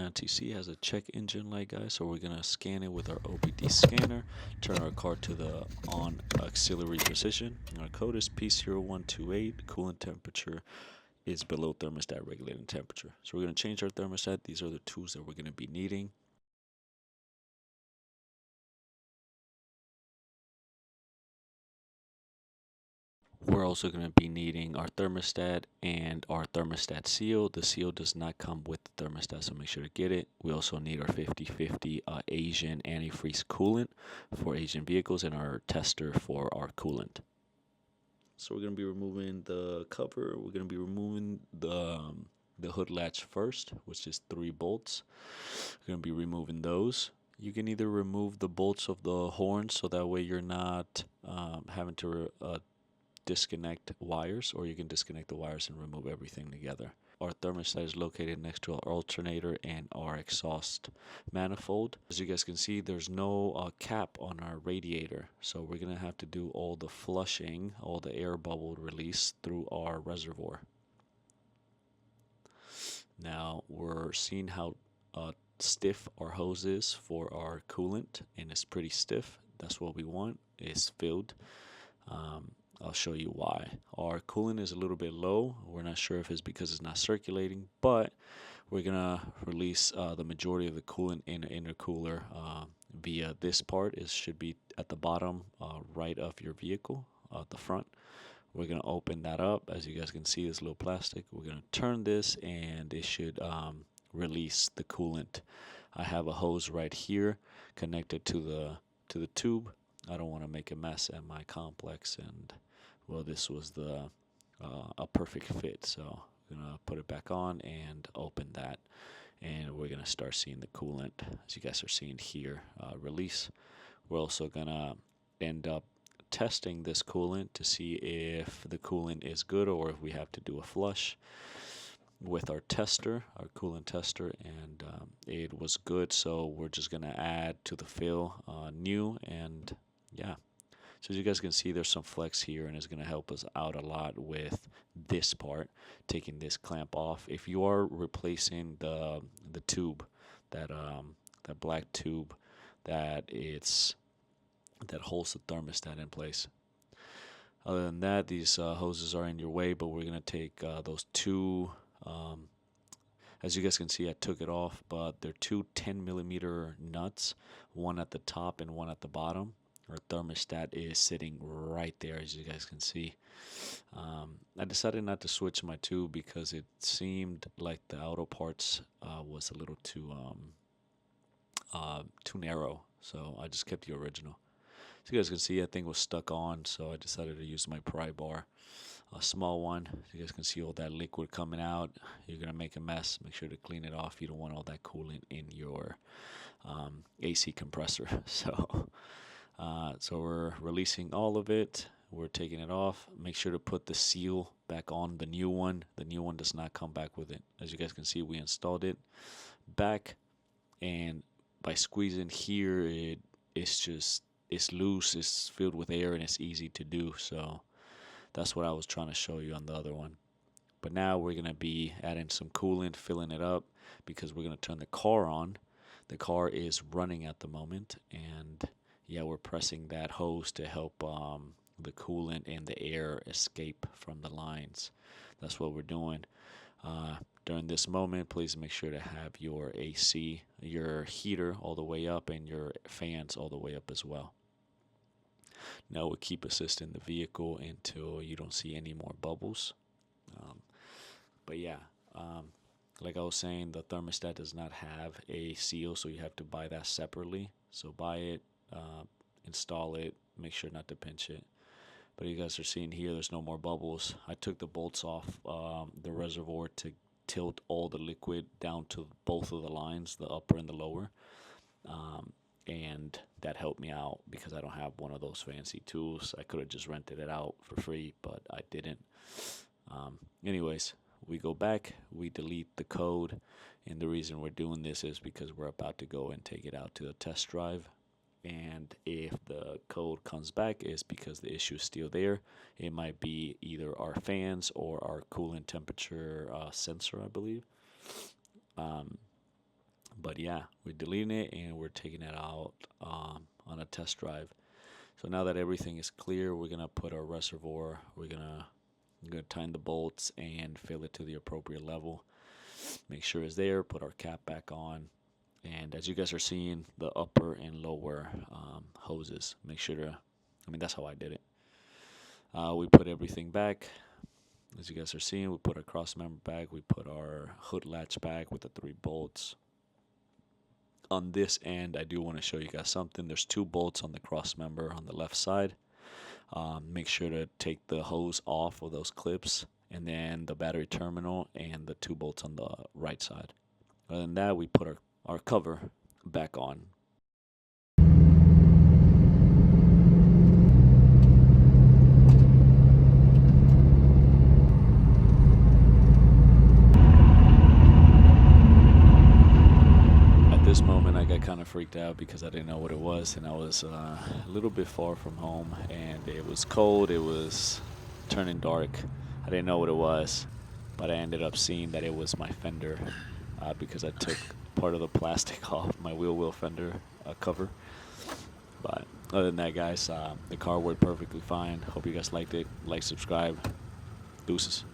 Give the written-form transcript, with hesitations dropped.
NTC has a check engine light, guys, so we're gonna scan it with our OBD scanner, turn our car to the on auxiliary position. Our code is p0128. Coolant temperature is below thermostat regulating temperature. So we're gonna change our thermostat. These are the tools that we're gonna be needing. We're also going to be needing our thermostat and our thermostat seal. The seal does not come with the thermostat, so make sure to get it. We also need our 50/50 Asian antifreeze coolant for Asian vehicles and our tester for our coolant. So we're going to be removing the cover. We're going to be removing the hood latch first, which is 3 bolts. We're going to be removing those. You can either remove the bolts of the horn so that way you're not having to disconnect wires, or you can disconnect the wires and remove everything together. Our thermostat is located next to our alternator and our exhaust manifold. As you guys can see, there's no cap on our radiator, so we're gonna have to do all the flushing, all the air bubble release through our reservoir. Now we're seeing how stiff our hose is for our coolant, and it's pretty stiff. That's what we want. It's filled. I'll show you why. Our coolant is a little bit low. We're not sure if it's because it's not circulating, but we're gonna release the majority of the coolant in an intercooler via this part. It should be at the bottom right of your vehicle, at the front. We're gonna open that up. As you guys can see, this little plastic. We're gonna turn this, and it should release the coolant. I have a hose right here connected to the tube. I don't want to make a mess at my complex, and well, this was a perfect fit. So I'm gonna put it back on and open that, and we're gonna start seeing the coolant, as you guys are seeing here, release. We're also gonna end up testing this coolant to see if the coolant is good or if we have to do a flush with our tester, our coolant tester, and it was good. So we're just gonna add to the fill new, and yeah. So as you guys can see, there's some flex here, and it's going to help us out a lot with this part, taking this clamp off. If you are replacing the tube, that black tube that holds the thermostat in place. Other than that, these hoses are in your way, but we're going to take those two. As you guys can see, I took it off, but they're two 10mm nuts, one at the top and one at the bottom. Our thermostat is sitting right there, as you guys can see. I decided not to switch my tube because it seemed like the auto parts was a little too narrow, so I just kept the original. As you guys can see, I think it was stuck on, so I decided to use my pry bar, a small one. You guys can see all that liquid coming out. You're gonna make a mess. Make sure to clean it off. You don't want all that coolant in your AC compressor. So we're releasing all of it. We're taking it off. Make sure to put the seal back on the new one. The new one does not come back with it. As you guys can see, we installed it back, and by squeezing here, it's loose, it's filled with air, and it's easy to do. So that's what I was trying to show you on the other one. But now we're gonna be adding some coolant, filling it up, because we're gonna turn the car on. The car is running at the moment, and yeah, we're pressing that hose to help the coolant and the air escape from the lines. That's what we're doing. During this moment, please make sure to have your AC, your heater all the way up, and your fans all the way up as well. Now we'll keep assisting the vehicle until you don't see any more bubbles. But yeah, like I was saying, the thermostat does not have a seal, so you have to buy that separately. So buy it, install it, make sure not to pinch it. But you guys are seeing here, there's no more bubbles. I took the bolts off the reservoir to tilt all the liquid down to both of the lines, the upper and the lower. And that helped me out because I don't have one of those fancy tools. I could have just rented it out for free, but I didn't. Anyways, we go back, we delete the code, and the reason we're doing this is because we're about to go and take it out to a test drive. And if the code comes back, it's because the issue is still there. It might be either our fans or our coolant temperature sensor, I believe. But yeah, we're deleting it and we're taking it out on a test drive. So now that everything is clear, we're gonna put our reservoir. We're gonna tighten the bolts and fill it to the appropriate level. Make sure it's there. Put our cap back on. And as you guys are seeing, the upper and lower hoses. Make sure to. I mean, that's how I did it. We put everything back. As you guys are seeing, we put our cross member back. We put our hood latch back with the 3 bolts. On this end, I do want to show you guys something. There's 2 bolts on the cross member on the left side. Make sure to take the hose off of those clips, and then the battery terminal and the 2 bolts on the right side. Other than that, we put our cover back on. This moment I got kind of freaked out because I didn't know what it was, and I was a little bit far from home, and it was cold, it was turning dark. I didn't know what it was, but I ended up seeing that it was my fender because I took part of the plastic off my wheel fender cover. But other than that, guys, the car worked perfectly fine. Hope you guys liked it. Like, subscribe. Deuces.